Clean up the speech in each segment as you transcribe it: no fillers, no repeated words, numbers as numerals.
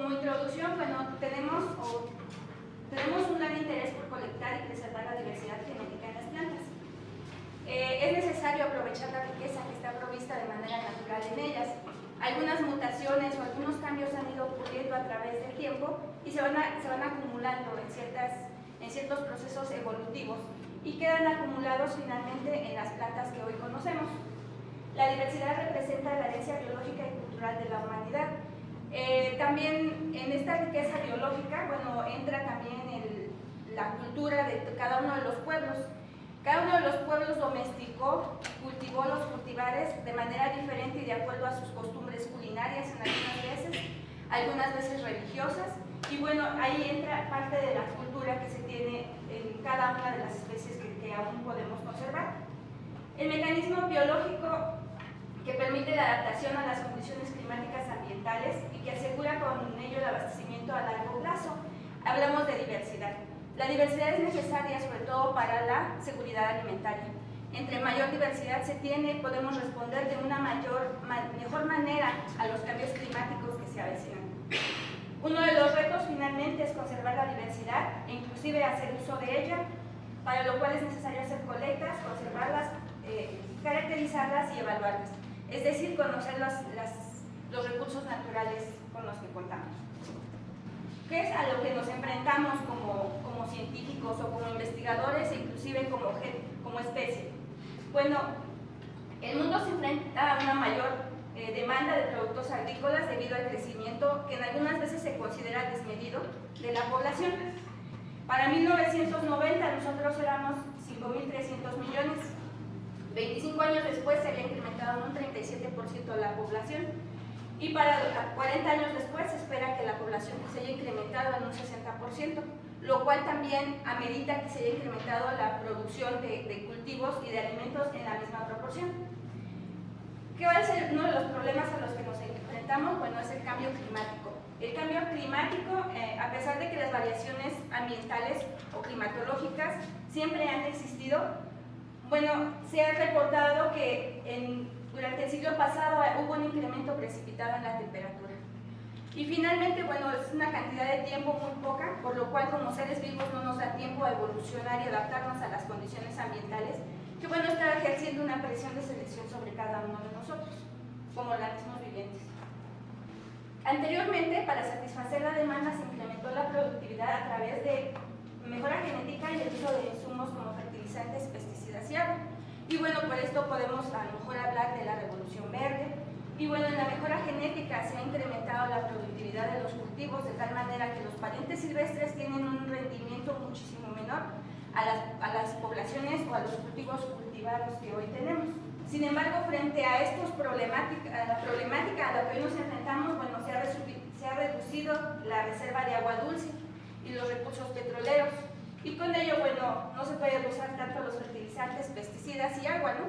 Como introducción, bueno, tenemos un gran interés por colectar y preservar la diversidad genética en las plantas. Es necesario aprovechar la riqueza que está provista de manera natural en ellas. Algunas mutaciones o algunos cambios han ido ocurriendo a través del tiempo y se van acumulando en ciertos procesos evolutivos y quedan acumulados finalmente en las plantas que hoy conocemos. La diversidad representa la herencia biológica y cultural de la humanidad. También en esta riqueza biológica, bueno, entra también la cultura de cada uno de los pueblos. Cada uno de los pueblos domesticó y cultivó los cultivares de manera diferente y de acuerdo a sus costumbres culinarias en algunas veces religiosas, y bueno, ahí entra parte de la cultura que se tiene en cada una de las especies que aún podemos conservar. El mecanismo biológico que permite la adaptación a las condiciones climáticas ambientales y que asegura con ello el abastecimiento a largo plazo. Hablamos de diversidad. La diversidad es necesaria sobre todo para la seguridad alimentaria. Entre mayor diversidad se tiene, podemos responder de una mejor manera a los cambios climáticos que se avecinan. Uno de los retos finalmente es conservar la diversidad e inclusive hacer uso de ella, para lo cual es necesario hacer colectas, conservarlas, caracterizarlas y evaluarlas. Es decir, conocer los recursos naturales con los que contamos. ¿Qué es a lo que nos enfrentamos como científicos o como investigadores e inclusive como especie? Bueno, el mundo se enfrenta a una mayor demanda de productos agrícolas debido al crecimiento que en algunas veces se considera desmedido de la población. Para 1990 nosotros éramos 5.300 millones. 25 años después se había incrementado en un 37% la población, y para 40 años después se espera que la población se haya incrementado en un 60%, lo cual también amerita que se haya incrementado la producción de cultivos y de alimentos en la misma proporción. ¿Qué va a ser uno de los problemas a los que nos enfrentamos? Bueno, es el cambio climático. El cambio climático, a pesar de que las variaciones ambientales o climatológicas siempre han existido, bueno, se ha reportado que durante el siglo pasado hubo un incremento precipitado en la temperatura. Y finalmente, bueno, es una cantidad de tiempo muy poca, por lo cual como seres vivos no nos da tiempo a evolucionar y adaptarnos a las condiciones ambientales, que bueno, está ejerciendo una presión de selección sobre cada uno de nosotros, como organismos vivientes. Anteriormente, para satisfacer la demanda, se incrementó la productividad a través de mejora genética y el uso de insumos como fertilizantes, pesticidas y agua. Y bueno, por esto podemos a lo mejor hablar de la revolución verde. Y bueno, en la mejora genética se ha incrementado la productividad de los cultivos de tal manera que los parientes silvestres tienen un rendimiento muchísimo menor a las poblaciones o a los cultivos cultivados que hoy tenemos. Sin embargo, frente a la problemática a la que hoy nos enfrentamos, bueno, se ha reducido la reserva de agua dulce y los recursos petroleros, y con ello, bueno, no se puede usar tanto los fertilizantes, pesticidas y agua, ¿no?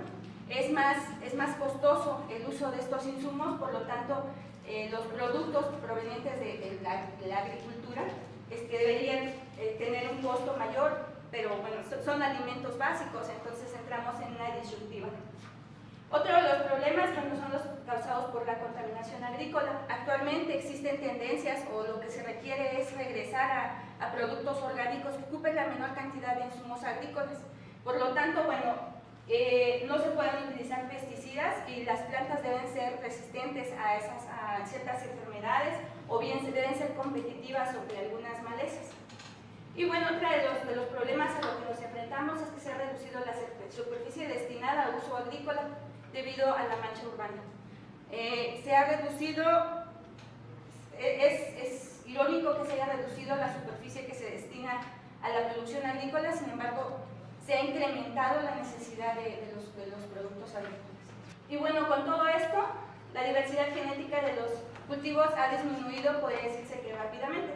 Es más costoso el uso de estos insumos, por lo tanto, los productos provenientes de la agricultura deberían tener un costo mayor, pero bueno, son alimentos básicos, entonces entramos en una disyuntiva. Otro de los problemas son los causados por la contaminación agrícola. Actualmente existen tendencias o lo que se requiere es regresar a productos orgánicos que ocupen la menor cantidad de insumos agrícolas. Por lo tanto, bueno, no se pueden utilizar pesticidas y las plantas deben ser resistentes a ciertas enfermedades o bien deben ser competitivas sobre algunas malezas. Y bueno, otro de los problemas a los que nos enfrentamos es que se ha reducido la superficie destinada a uso agrícola debido a la mancha urbana. Se ha reducido, es irónico que se haya reducido la superficie que se destina a la producción agrícola, sin embargo, se ha incrementado la necesidad de los productos agrícolas. Y bueno, con todo esto, la diversidad genética de los cultivos ha disminuido, podría decirse que rápidamente.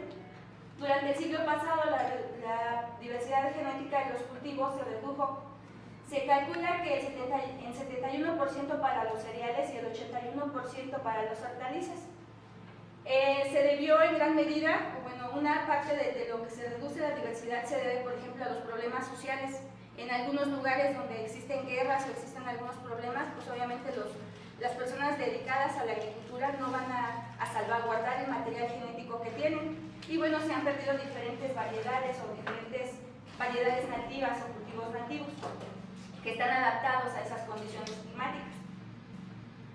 Durante el siglo pasado, la diversidad genética de los cultivos se redujo. Se calcula que el 71% para los cereales y el 81% para los hortalizas. Se debió en gran medida, bueno, una parte de lo que se reduce la diversidad se debe, por ejemplo, a los problemas sociales. En algunos lugares donde existen guerras o existen algunos problemas, pues obviamente las personas dedicadas a la agricultura no van a salvaguardar el material genético que tienen. Y bueno, se han perdido diferentes variedades o diferentes variedades nativas o cultivos nativos que están adaptados a esas condiciones climáticas.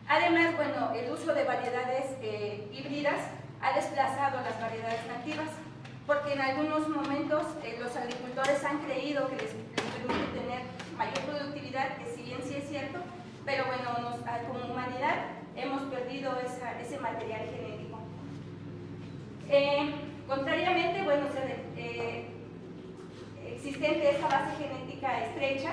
Además, bueno, el uso de variedades híbridas ha desplazado las variedades nativas, porque en algunos momentos los agricultores han creído que les permite tener mayor productividad, que si bien sí es cierto, pero bueno, como humanidad hemos perdido ese material genético. Contrariamente, bueno, existente esta base genética estrecha,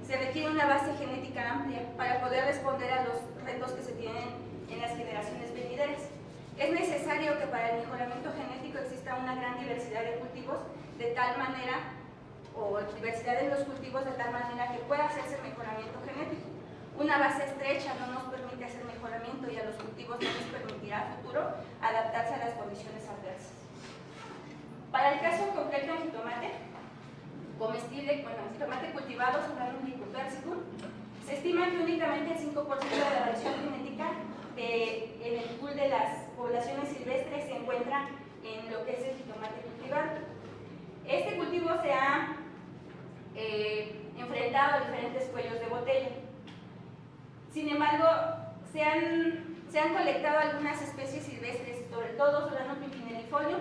se requiere una base genética amplia para poder responder a los retos que se tienen en las generaciones venideras. Es necesario que para el mejoramiento genético exista una gran diversidad de cultivos de tal manera, o diversidad en los cultivos de tal manera que pueda hacerse mejoramiento genético. Una base estrecha no nos permite hacer mejoramiento y a los cultivos no les permitirá a futuro adaptarse a las condiciones adversas. Para el caso concreto del jitomate comestible, bueno, el jitomate cultivado Solanum glycopersicum, se estima que únicamente el 5% de la variación genética en el pool de las poblaciones silvestres se encuentra en lo que es el jitomate cultivado. Este cultivo se ha enfrentado a diferentes cuellos de botella. Sin embargo, se han colectado algunas especies silvestres, sobre todo Solanum pimpinellifolium.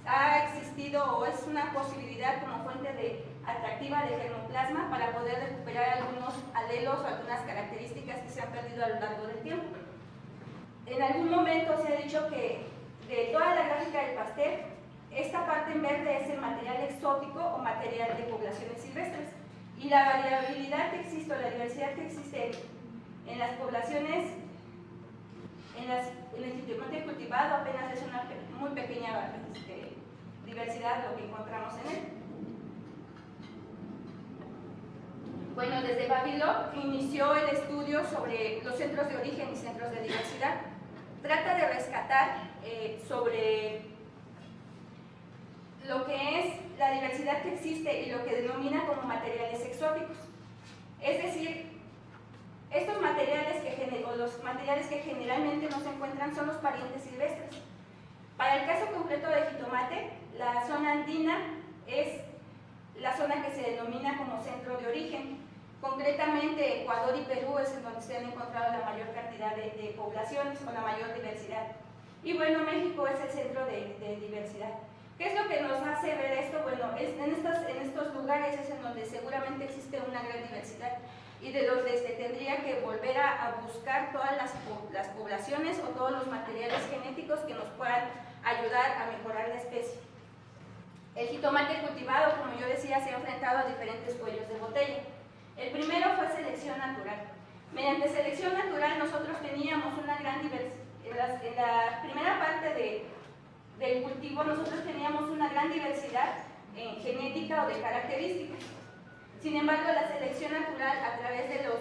Ha existido o es una posibilidad como fuente atractiva de germoplasma para poder recuperar algunos alelos o algunas características que se han perdido a lo largo del tiempo. En algún momento se ha dicho que de toda la gráfica del pastel, esta parte en verde es el material exótico o material de poblaciones silvestres, y la variabilidad que existe o la diversidad que existe en las poblaciones, en el jitomate cultivado, apenas es una muy pequeña diversidad lo que encontramos en él. Bueno, desde Vavilov inició el estudio sobre los centros de origen y centros de diversidad. Trata de rescatar sobre lo que es la diversidad que existe y lo que denomina como materiales exóticos. Es decir, estos materiales o los materiales que generalmente no se encuentran son los parientes silvestres. Para el caso concreto de jitomate, la zona andina es la zona que se denomina como centro de origen. Concretamente, Ecuador y Perú es en donde se han encontrado la mayor cantidad de poblaciones o la mayor diversidad. Y bueno, México es el centro de diversidad. ¿Qué es lo que nos hace ver esto? Bueno, en estos lugares es en donde seguramente existe una gran diversidad y de donde se tendría que volver a buscar todas las poblaciones o todos los materiales genéticos que nos puedan ayudar a mejorar la especie. El jitomate cultivado, como yo decía, se ha enfrentado a diferentes cuellos de botella. El primero fue selección natural. Mediante selección natural nosotros teníamos una gran diversidad. En la primera parte del cultivo nosotros teníamos una gran diversidad genética o de características. Sin embargo, la selección natural a través de los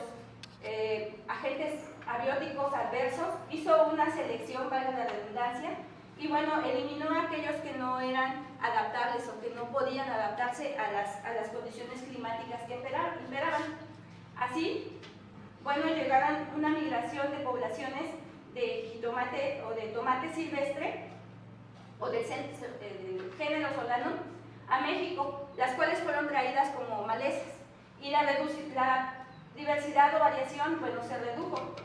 agentes abióticos adversos hizo una selección, valga la redundancia, y bueno, eliminó a aquellos que no eran adaptables o que no podían adaptarse a las condiciones climáticas que imperaban. Así, bueno, llegaron una migración de poblaciones de jitomate o de tomate silvestre o del género Solanum a México, las cuales fueron traídas como malezas, y la diversidad o variación, bueno, se redujo.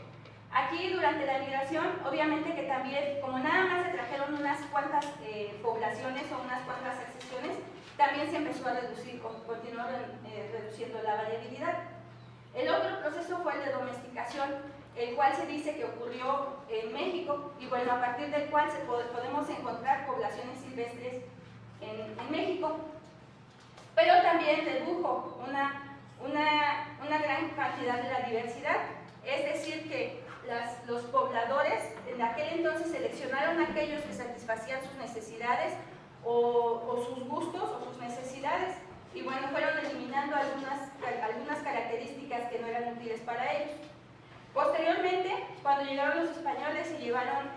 Aquí, durante la migración, obviamente que también, como nada más se trajeron unas cuantas poblaciones o unas cuantas excepciones, también se empezó a reducir, continuó reduciendo la variabilidad. El otro proceso fue el de domesticación, el cual se dice que ocurrió en México, y bueno, a partir del cual podemos encontrar poblaciones silvestres en México. Pero también redujo una gran cantidad de la diversidad, es decir que los pobladores en aquel entonces seleccionaron aquellos que satisfacían sus necesidades o sus gustos o sus necesidades, y bueno, fueron eliminando algunas características que no eran útiles para ellos. Posteriormente, cuando llegaron los españoles y llevaron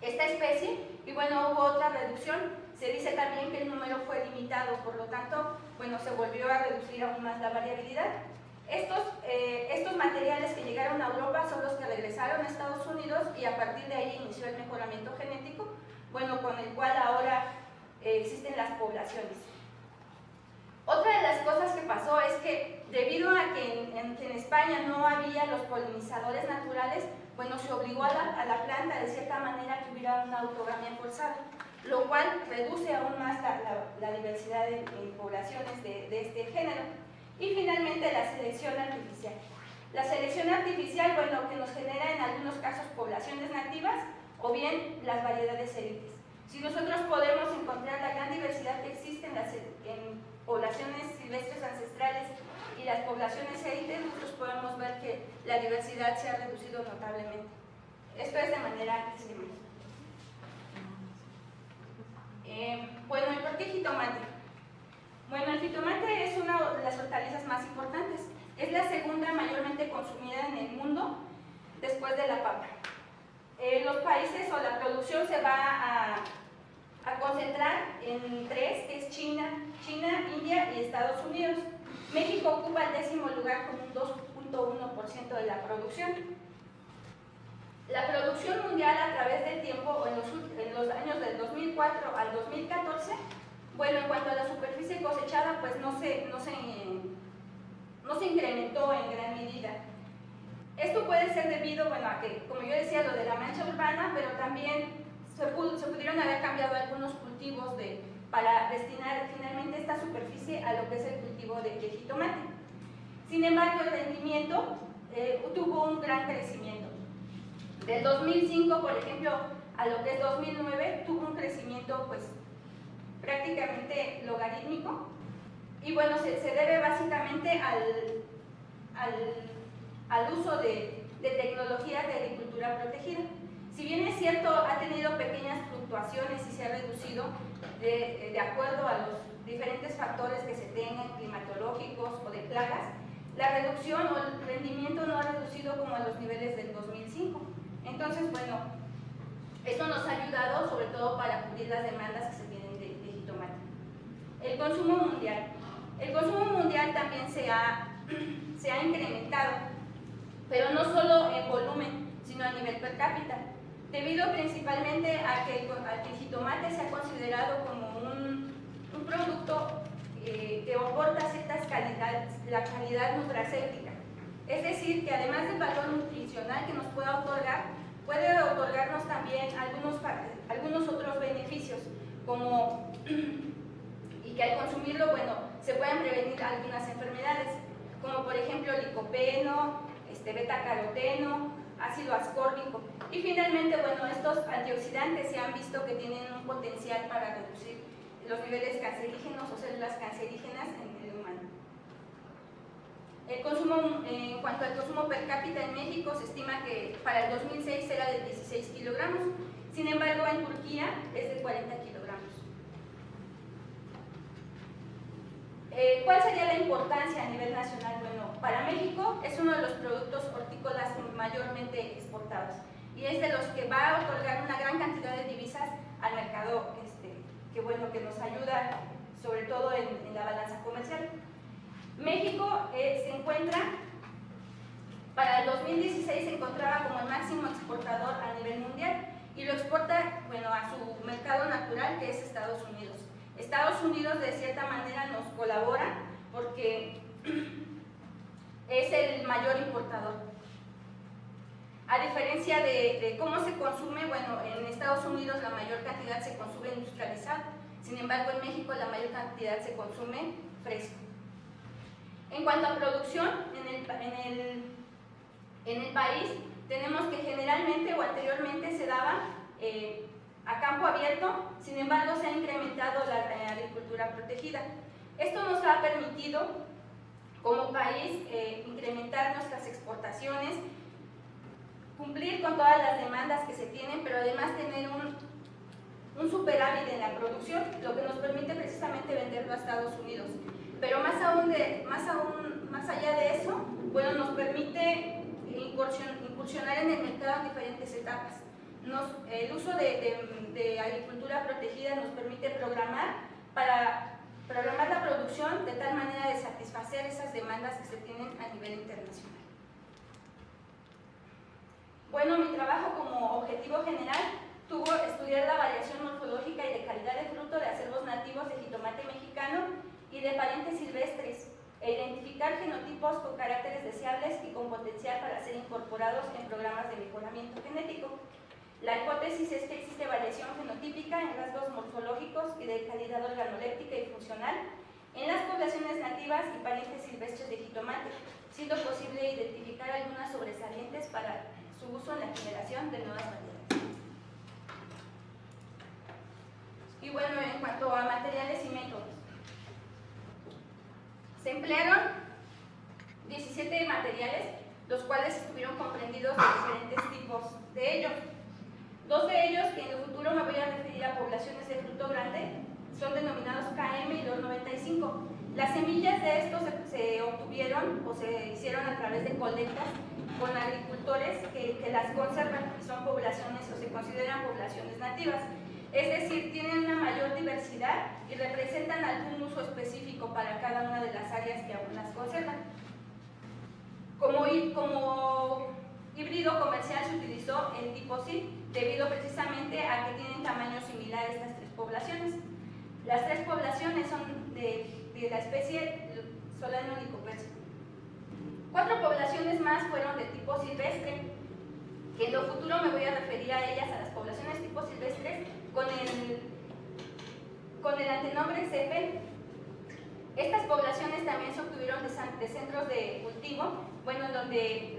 esta especie, y bueno, hubo otra reducción. Se dice también que el número fue limitado, por lo tanto, bueno, se volvió a reducir aún más la variabilidad. Estos materiales que llegaron a Europa son los que regresaron a Estados Unidos y a partir de ahí inició el mejoramiento genético, bueno, con el cual ahora existen las poblaciones. Otra de las cosas que pasó es que debido a que en España no había los polinizadores naturales, bueno, se obligó a la planta de cierta manera que hubiera una autogamia forzada, lo cual reduce aún más la diversidad en poblaciones de este género. Y finalmente la selección artificial. La selección artificial, bueno, que nos genera en algunos casos poblaciones nativas o bien las variedades élites. Si nosotros podemos encontrar la gran diversidad que existe en poblaciones silvestres ancestrales y las poblaciones élites, nosotros podemos ver que la diversidad se ha reducido notablemente. Esto es de manera extrema. Bueno, ¿y por qué jitomate? Bueno, el jitomate es una de las hortalizas más importantes. Es la segunda mayormente consumida en el mundo después de la papa. Los países o la producción se va a concentrar en tres, que es China, India y Estados Unidos. México ocupa el 10º lugar con un 2.1% de la producción. La producción mundial a través del tiempo, o en los años del 2004 al 2014, bueno, en cuanto a la superficie cosechada, pues no se incrementó en gran medida. Esto puede ser debido, bueno, a que, como yo decía, lo de la mancha urbana, pero también se pudieron haber cambiado algunos cultivos para destinar finalmente esta superficie a lo que es el cultivo de jitomate. Sin embargo, el rendimiento tuvo un gran crecimiento. Del 2005, por ejemplo, a lo que es 2009, tuvo un crecimiento pues prácticamente logarítmico, y bueno, se debe básicamente al uso de tecnologías de agricultura protegida. Si bien es cierto, ha tenido pequeñas fluctuaciones y se ha reducido de acuerdo a los diferentes factores que se tengan, climatológicos o de plagas, la reducción o el rendimiento no ha reducido como a los niveles del 2005. Entonces, bueno, esto nos ha ayudado sobre todo para cubrir las demandas que se tienen de jitomate. El consumo mundial. El consumo mundial también se ha incrementado, pero no solo en volumen, sino a nivel per cápita, debido principalmente a que el jitomate se ha considerado como un producto que aporta ciertas calidades, la calidad nutracéutica. Es decir, que además del valor nutricional que nos pueda otorgar, puede otorgarnos también algunos otros beneficios, como y que al consumirlo, bueno, se pueden prevenir algunas enfermedades, como por ejemplo licopeno, betacaroteno, ácido ascórbico. Y finalmente, bueno, estos antioxidantes se han visto que tienen un potencial para reducir los niveles cancerígenos o células cancerígenas en el humano. El consumo, en cuanto al consumo per cápita en México, se estima que para el 2006 era de 16 kilogramos, sin embargo en Turquía es de 40 kilogramos. ¿Cuál sería la importancia a nivel nacional? Bueno, para México es uno de los productos hortícolas mayormente exportados y es de los que va a otorgar una gran cantidad de divisas al mercado, que nos ayuda sobre todo en la balanza comercial. México se encuentra, para el 2016 se encontraba como el máximo exportador a nivel mundial y lo exporta, bueno, a su mercado natural, que es Estados Unidos. Estados Unidos de cierta manera nos colabora porque es el mayor importador. A diferencia de cómo se consume, bueno, en Estados Unidos la mayor cantidad se consume industrializado, sin embargo en México la mayor cantidad se consume fresco. En cuanto a producción, en el país tenemos que generalmente o anteriormente se daba a campo abierto, sin embargo se ha incrementado la agricultura protegida. Esto nos ha permitido como país incrementar nuestras exportaciones, cumplir con todas las demandas que se tienen, pero además tener un superávit en la producción, lo que nos permite precisamente venderlo a Estados Unidos. Pero más allá de eso, bueno, nos permite incursionar en el mercado en diferentes etapas. El uso de agricultura protegida nos permite programar para programar la producción de tal manera de satisfacer esas demandas que se tienen a nivel internacional. Bueno, mi trabajo como objetivo general tuvo estudiar la variación morfológica y de calidad de fruto de acervos nativos de jitomate mexicano y de parientes silvestres, e identificar genotipos con caracteres deseables y con potencial para ser incorporados en programas de mejoramiento genético. La hipótesis es que existe variación fenotípica en rasgos morfológicos y de calidad organoléptica y funcional en las poblaciones nativas y parientes silvestres de jitomate, siendo posible identificar algunas sobresalientes para su uso en la generación de nuevas variedades. Y bueno, en cuanto a materiales y métodos, se emplearon 17 materiales, los cuales estuvieron comprendidos de diferentes tipos de ellos. Dos de ellos, que en el futuro me voy a referir a poblaciones de fruto grande, son denominados KM y 295. Las semillas de estos se obtuvieron o se hicieron a través de colectas con agricultores que las conservan y son poblaciones o se consideran poblaciones nativas. Es decir, tienen una mayor diversidad y representan algún uso específico para cada una de las áreas que aún las conservan. Como híbrido comercial se utilizó el tipo SID, debido precisamente a que tienen tamaño similar a estas tres poblaciones. Las tres poblaciones son de la especie Solanum lycopersicum. 4 poblaciones más fueron de tipo silvestre, que en lo futuro me voy a referir a ellas, a las poblaciones tipo silvestres, con el antenombre CP. Estas poblaciones también se obtuvieron de centros de cultivo, bueno, en donde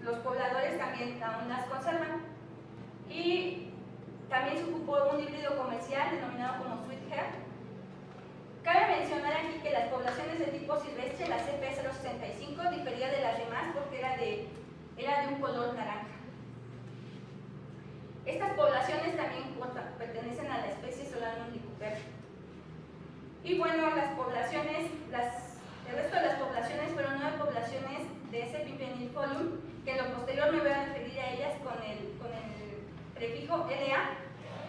los pobladores también aún las conservan. Y también se ocupó un híbrido comercial denominado como Sweet Heart. Cabe mencionar aquí que las poblaciones de tipo silvestre, la CP065, difería de las demás porque era de un color naranja. Estas poblaciones también pertenecen a la especie Solanum lycopersicum. Y bueno, el resto de las poblaciones fueron 9 poblaciones de ese Pimpinifolium, que en lo posterior me voy a referir a ellas con el prefijo LA.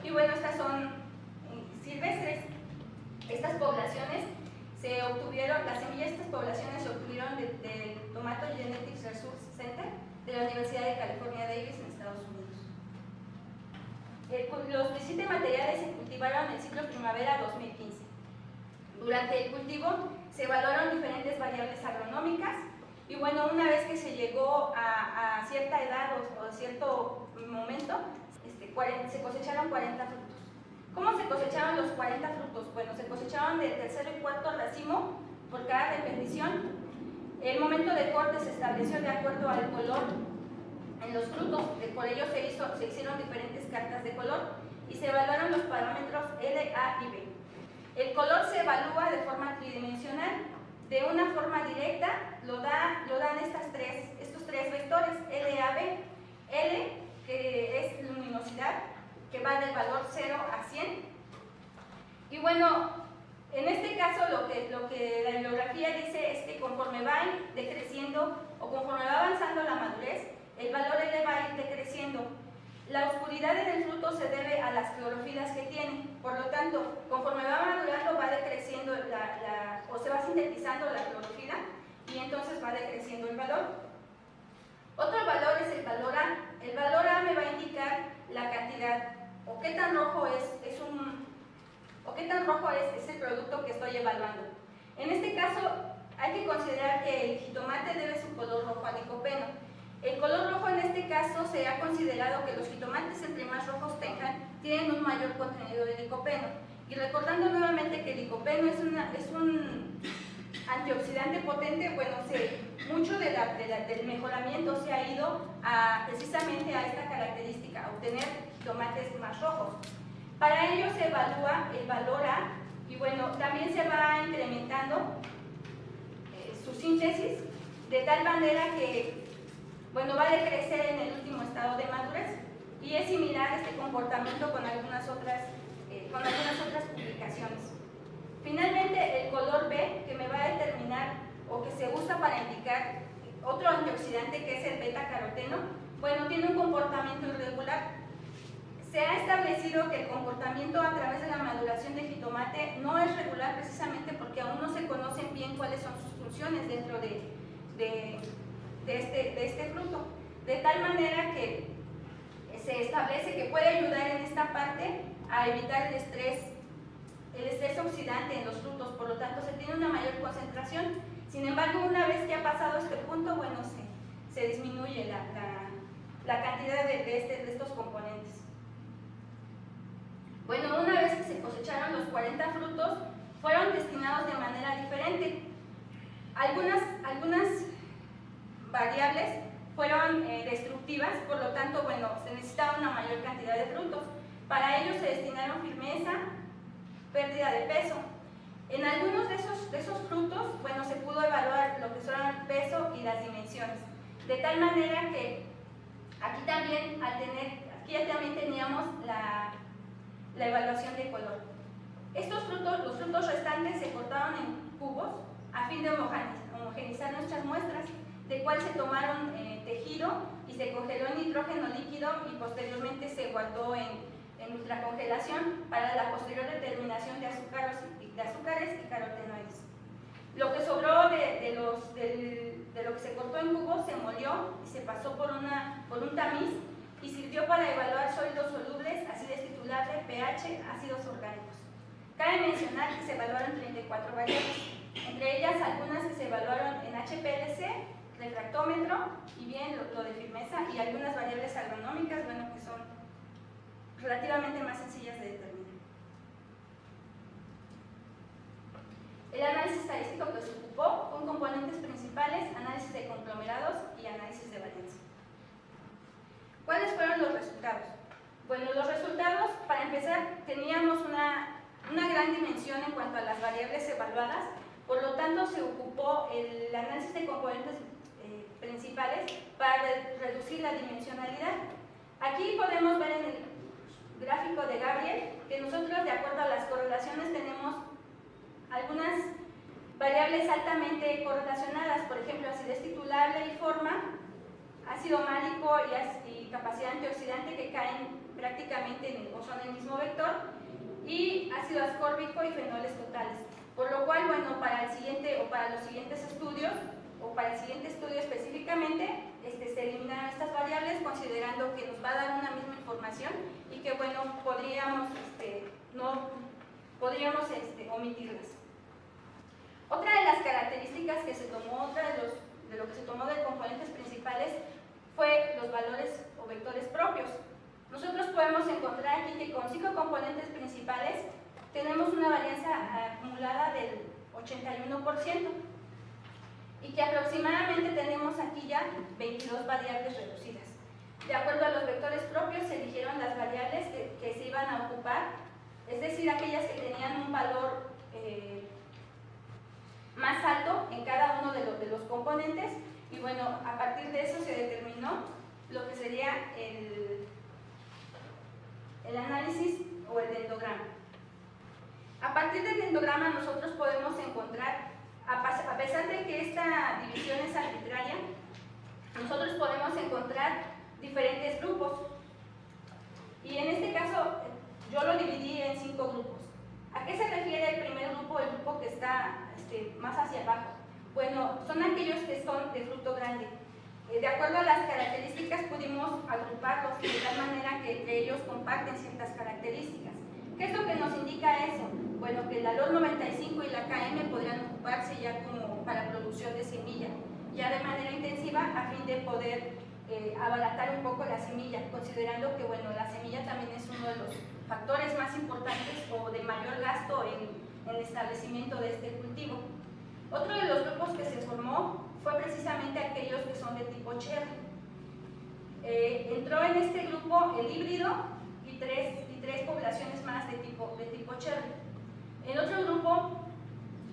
Y bueno, estas son silvestres. Estas poblaciones se obtuvieron, las semillas de estas poblaciones se obtuvieron del Tomato Genetics Research Center de la Universidad de California Davis en Estados Unidos. Los 17 materiales se cultivaron en el ciclo primavera 2015. Durante el cultivo se evaluaron diferentes variables agronómicas y bueno, una vez que se llegó a cierta edad o a cierto momento, se cosecharon 40 frutos. ¿Cómo se cosecharon los 40 frutos? Bueno, se cosecharon del tercero y cuarto racimo por cada dependición. El momento de corte se estableció de acuerdo al color en los frutos, por ello se hicieron diferentes cartas de color y se evaluaron los parámetros L, A y B. El color se evalúa de forma tridimensional. De una forma directa lo dan estos tres vectores, L, A, B. L, que es luminosidad, que va del valor 0 a 100. Y bueno, en este caso lo que la bibliografía dice es que conforme va decreciendo o conforme va avanzando la madurez, el valor L va a ir decreciendo. La oscuridad en el fruto se debe a las clorofilas que tiene, por lo tanto, conforme va madurando va decreciendo o se va sintetizando la clorofila y entonces va decreciendo el valor. Otro valor es el valor A. El valor A me va a indicar la cantidad o qué tan rojo es el producto que estoy evaluando. En este caso hay que considerar que el jitomate debe su color rojo a licopeno. El color rojo en este caso se ha considerado que los jitomates entre más rojos tienen un mayor contenido de licopeno. Y recordando nuevamente que el licopeno es un antioxidante potente, bueno, mucho del mejoramiento se ha ido precisamente a esta característica, a obtener jitomates más rojos. Para ello se evalúa el valor A y bueno, también se va incrementando su síntesis de tal manera que bueno, va a decrecer en el último estado de madurez y es similar a este comportamiento con algunas otras publicaciones. Finalmente, el color B, que me va a determinar o que se usa para indicar otro antioxidante que es el beta-caroteno, bueno, tiene un comportamiento irregular. Se ha establecido que el comportamiento a través de la maduración de jitomate no es regular precisamente distribuciones dentro de este fruto, de tal manera que se establece que puede ayudar en esta parte a evitar el estrés oxidante en los frutos, por lo tanto se tiene una mayor concentración. Sin embargo, una vez que ha pasado este punto, bueno, se disminuye la cantidad de estos componentes. Bueno, una vez que se cosecharon los 40 frutos, fueron destinados de manera diferente. Algunas variables fueron destructivas, por lo tanto, bueno, se necesitaba una mayor cantidad de frutos. Para ello se destinaron firmeza, pérdida de peso. En algunos de esos frutos, bueno, se pudo evaluar lo que son el peso y las dimensiones. De tal manera que aquí ya también teníamos la evaluación de color. Los frutos restantes se cortaron en cubos a fin de homogeneizar nuestras muestras, de cual se tomaron tejido y se congeló en nitrógeno líquido y posteriormente se guardó en ultracongelación para la posterior determinación de azúcares y carotenoides. Lo que sobró de lo que se cortó en cubos se molió y se pasó por un tamiz y sirvió para evaluar sólidos solubles, acidez titulable, pH, ácidos orgánicos. Cabe mencionar que se evaluaron 34 variables, entre ellas algunas que se evaluaron en HPLC, refractómetro y bien lo de firmeza, y algunas variables agronómicas, bueno, que son relativamente más sencillas de determinar. El análisis estadístico que se ocupó con componentes principales, análisis de conglomerados y análisis de valencia. ¿Cuáles fueron los resultados? Bueno, los resultados, para empezar, teníamos una gran dimensión en cuanto a las variables evaluadas, por lo tanto se ocupó el análisis de componentes principales para reducir la dimensionalidad. Aquí podemos ver en el gráfico de Gabriel que nosotros, de acuerdo a las correlaciones, tenemos algunas variables altamente correlacionadas, por ejemplo, acidez titulable y forma, ácido málico y capacidad antioxidante, que caen prácticamente o son el mismo vector, y ácido ascórbico y fenoles totales. Por lo cual, bueno, para el siguiente o para los siguientes estudios, o para el siguiente estudio específicamente, se eliminan estas variables considerando que nos va a dar una misma información y que, bueno, podríamos omitirlas. Otra de las características que se tomó, de lo que se tomó de componentes principales, fue los valores o vectores propios. Nosotros podemos encontrar aquí que con 5 componentes principales tenemos una varianza acumulada del 81%. Y que aproximadamente tenemos aquí ya 22 variables reducidas. De acuerdo a los vectores propios, se eligieron las variables que se iban a ocupar, es decir, aquellas que tenían un valor más alto en cada uno de los componentes, y bueno, a partir de eso se determinó lo que sería el análisis o el dendrograma. A partir del dendrograma nosotros podemos encontrar, a pesar de que esta división es arbitraria, nosotros podemos encontrar diferentes grupos. Y en este caso, yo lo dividí en 5 grupos. ¿A qué se refiere el primer grupo, el grupo que está más hacia abajo? Bueno, son aquellos que son de fruto grande. De acuerdo a las características pudimos agruparlos de tal manera que entre ellos comparten ciertas características. ¿Qué es lo que nos indica eso? Bueno, que el alol 95 y la KM podrían ocuparse ya como para producción de semilla, ya de manera intensiva, a fin de poder abaratar un poco la semilla, considerando que, bueno, la semilla también es uno de los factores más importantes o de mayor gasto en el establecimiento de este cultivo. Otro de los grupos que se formó fue precisamente aquellos que son de tipo cherry. Entró en este grupo el híbrido y tres poblaciones más de tipo cherry. En otro grupo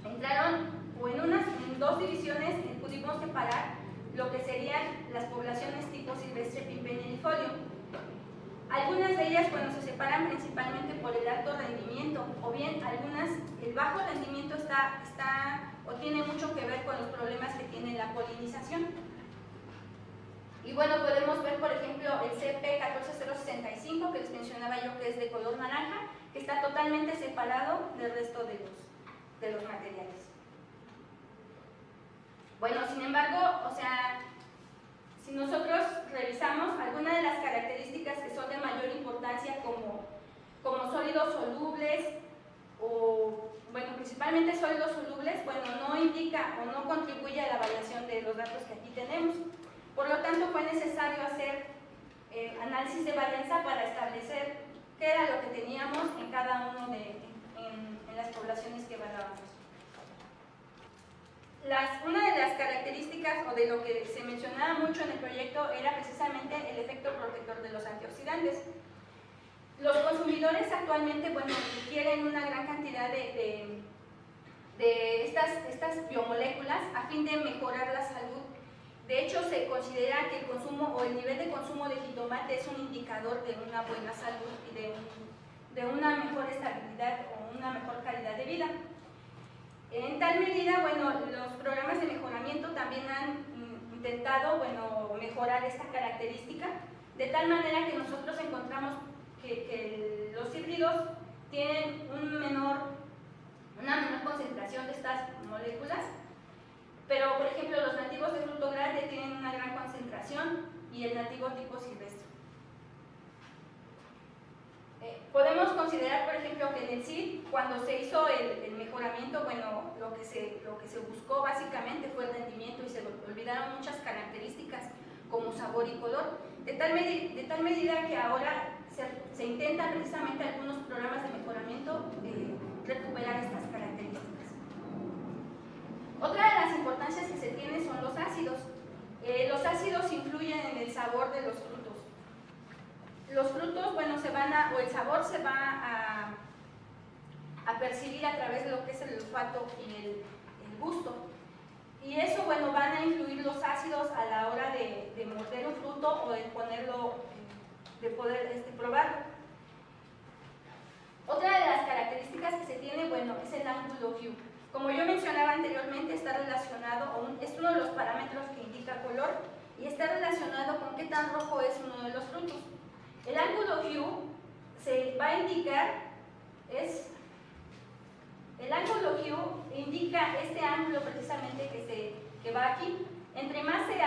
entraron, o en 2 divisiones pudimos separar lo que serían las poblaciones tipo silvestre pimpenifolia. Algunas de ellas, bueno, se separan principalmente por el alto rendimiento, o bien algunas, el bajo rendimiento o tiene mucho que ver con los problemas que tiene la polinización. Y bueno, podemos ver, por ejemplo, el CP14065, que les mencionaba yo, que es de color naranja, que está totalmente separado del resto de los materiales. Bueno, sin embargo, o sea, si nosotros revisamos algunas de las características que son de mayor importancia como sólidos solubles o, bueno, principalmente sólidos solubles, bueno, no indica o no contribuye a la variación de los datos que aquí tenemos. Por lo tanto, fue necesario hacer análisis de varianza para establecer qué era lo que teníamos en cada uno en las poblaciones que evaluábamos. Una de las características o de lo que se mencionaba mucho en el proyecto era precisamente el efecto protector de los antioxidantes. Los consumidores actualmente, bueno, requieren una gran cantidad de estas biomoléculas a fin de mejorar la salud. De hecho, se considera que el consumo o el nivel de consumo de jitomate es un indicador de una buena salud y de una mejor estabilidad o una mejor calidad de vida. En tal medida, bueno, los programas de mejoramiento también han intentado, bueno, mejorar esta característica, de tal manera que nosotros encontramos que los híbridos tienen una menor concentración de estas moléculas, pero, por ejemplo, los nativos de fruto grande tienen una gran concentración y el nativo tipo silvestre. Podemos considerar, por ejemplo, que en el CID, cuando se hizo el mejoramiento, bueno, lo que se buscó básicamente fue el rendimiento y se olvidaron muchas características como sabor y color, de tal medida que ahora se intentan precisamente algunos programas de mejoramiento recuperar estas características. Otra de las importancias que se tiene son los ácidos. Los ácidos influyen en el sabor de los frutos. Los frutos, bueno, o el sabor se va a percibir a través de lo que es el olfato y el gusto. Y eso, bueno, van a influir los ácidos a la hora de morder un fruto o de poder probarlo. Otra de las características que se tiene, bueno, es el ángulo hue. Como yo mencionaba anteriormente, está relacionado, es uno de los parámetros que indica color y está relacionado con qué tan rojo es uno de los frutos. El ángulo hue se va a indicar, el ángulo hue indica este ángulo precisamente que va aquí. Entre más se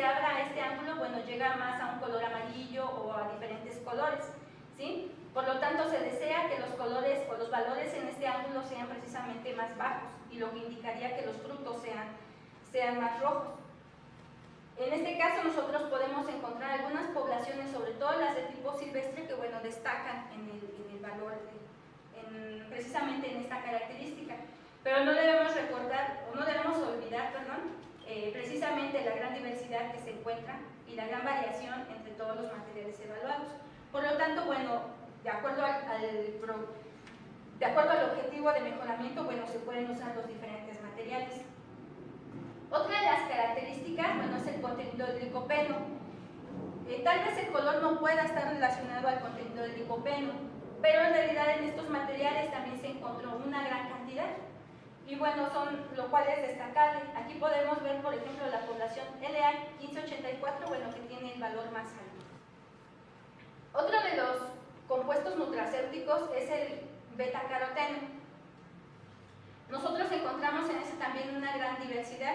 abra este ángulo, bueno, llega más a un color amarillo o a diferentes colores, ¿sí? Por lo tanto, se desea que los colores o los valores en este ángulo sean precisamente más bajos y lo que indicaría que los frutos sean más rojos. En este caso, nosotros podemos encontrar algunas poblaciones, sobre todo las de tipo silvestre, que, bueno, destacan en el valor, precisamente en esta característica. Pero no debemos olvidar, precisamente la gran diversidad que se encuentra y la gran variación entre todos los materiales evaluados. Por lo tanto, bueno, de acuerdo al objetivo de mejoramiento, bueno, se pueden usar los diferentes materiales. Otra de las características, bueno, es el contenido del licopeno. Tal vez el color no pueda estar relacionado al contenido del licopeno, pero en realidad en estos materiales también se encontró una gran cantidad. Y bueno, lo cual es destacable. Aquí podemos ver, por ejemplo, la población LA1584, bueno, que tiene el valor más alto. Otro de los compuestos nutracéuticos es el betacaroteno. Nosotros encontramos en ese también una gran diversidad.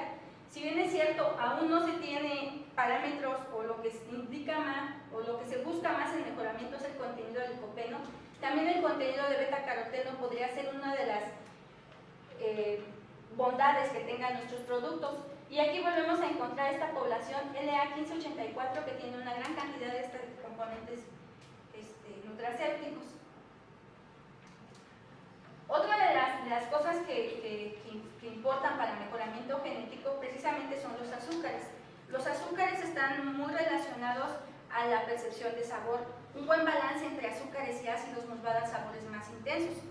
Si bien es cierto, aún no se tiene parámetros o lo que se indica más o lo que se busca más en mejoramiento es el contenido del licopeno, también el contenido de betacaroteno podría ser una de las bondades que tengan nuestros productos. Y aquí volvemos a encontrar esta población LA1584 que tiene una gran cantidad de estos componentes nutracéuticos. Otra de las cosas que importan para el mejoramiento genético precisamente son los azúcares. Los azúcares están muy relacionados a la percepción de sabor. Un buen balance entre azúcares y ácidos nos va a dar sabores más intensos.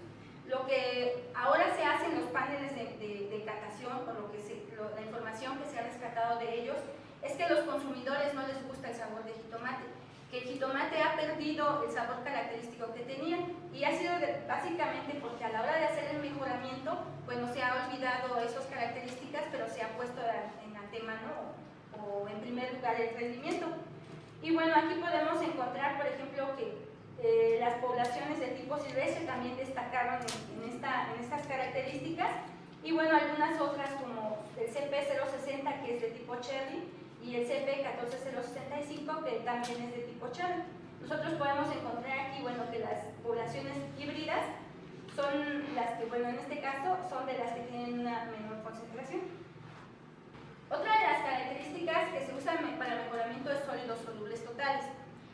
Lo que ahora se hace en los paneles de catación, por la información que se ha rescatado de ellos, es que a los consumidores no les gusta el sabor de jitomate, que el jitomate ha perdido el sabor característico que tenía y ha sido básicamente porque a la hora de hacer el mejoramiento, pues no se ha olvidado esas características, pero se ha puesto en antemano o en primer lugar el rendimiento. Y bueno, aquí podemos encontrar, por ejemplo, que las poblaciones de tipo silvestre también destacaron en estas características y bueno, algunas otras como el CP060 que es de tipo Cherry y el CP14065 que también es de tipo Cherry. Nosotros podemos encontrar aquí, bueno, que las poblaciones híbridas son las que, bueno, en este caso son de las que tienen una menor concentración. Otra de las características que se usan para mejoramiento de sólidos solubles totales.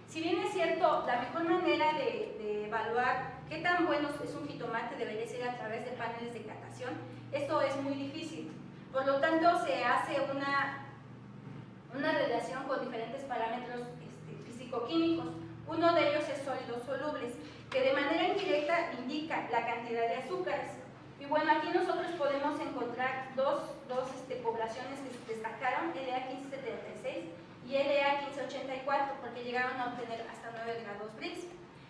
Si bien es cierto, la mejor manera de evaluar qué tan bueno es un jitomate debería ser a través de paneles de catación, esto es muy difícil. Por lo tanto, se hace una relación con diferentes parámetros físico-químicos. Uno de ellos es sólidos solubles, que de manera indirecta indica la cantidad de azúcares. Y bueno, aquí nosotros podemos encontrar dos poblaciones que se destacaron, LA1576 y LA1584, porque llegaron a obtener hasta 9 grados Brix.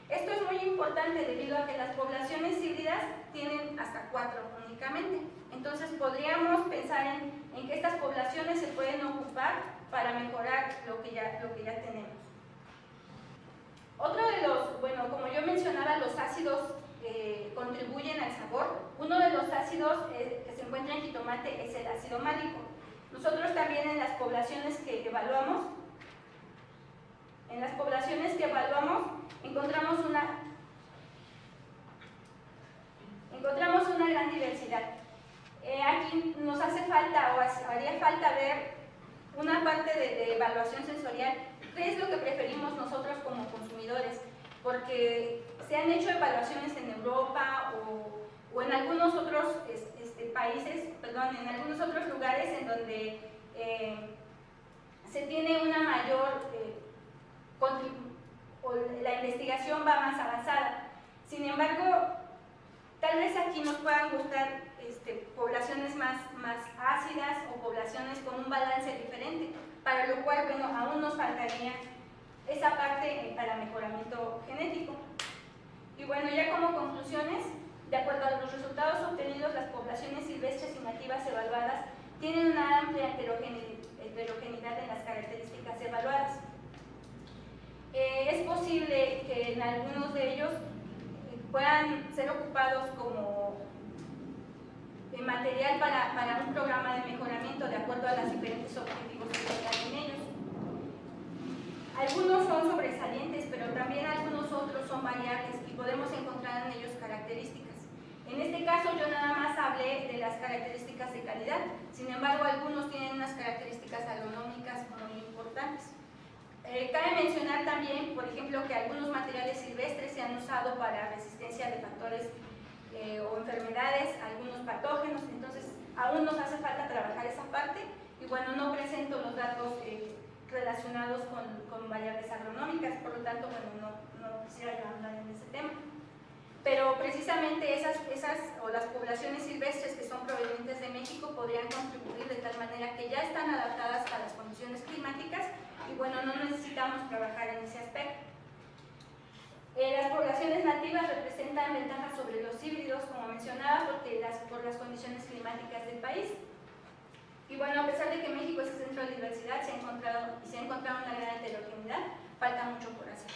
Esto es muy importante debido a que las poblaciones híbridas tienen hasta 4 únicamente. Entonces podríamos pensar en que estas poblaciones se pueden ocupar para mejorar lo que ya tenemos. Otro de los, bueno, como yo mencionaba, los ácidos contribuyen al sabor. Uno de los ácidos que se encuentra en jitomate es el ácido málico. Nosotros también en las poblaciones que evaluamos, encontramos una gran diversidad. Aquí nos hace falta o haría falta ver una parte de evaluación sensorial. ¿Qué es lo que preferimos nosotros como consumidores? Porque se han hecho evaluaciones en Europa o en algunos otros en algunos otros lugares en donde se tiene una mayor o la investigación va más avanzada. Sin embargo, tal vez aquí nos puedan gustar poblaciones más ácidas o poblaciones con un balance diferente, para lo cual, bueno, aún nos faltaría esa parte para mejoramiento genético. Y bueno, ya como conclusiones, de acuerdo a los resultados obtenidos, las poblaciones silvestres y nativas evaluadas tienen una amplia heterogeneidad en las características evaluadas. Es posible que en algunos de ellos puedan ser ocupados como material para un programa de mejoramiento de acuerdo a los diferentes objetivos que tengan en ellos. Algunos son sobresalientes, pero también algunos otros son variables y podemos encontrar en ellos características. En este caso yo nada más hablé de las características de calidad, sin embargo algunos tienen unas características agronómicas muy importantes. Cabe mencionar también, por ejemplo, que algunos materiales silvestres se han usado para resistencia de factores o enfermedades, algunos patógenos, entonces aún nos hace falta trabajar esa parte y bueno, no presento los datos relacionados con variables agronómicas, por lo tanto, bueno, no quisiera hablar en ese tema. Pero precisamente esas o las poblaciones silvestres que son provenientes de México podrían contribuir de tal manera que ya están adaptadas a las condiciones climáticas y bueno, no necesitamos trabajar en ese aspecto. Las poblaciones nativas representan ventajas sobre los híbridos, como mencionaba, por las condiciones climáticas del país. Y bueno, a pesar de que México es el centro de diversidad, se ha encontrado una gran heterogeneidad, falta mucho por hacer.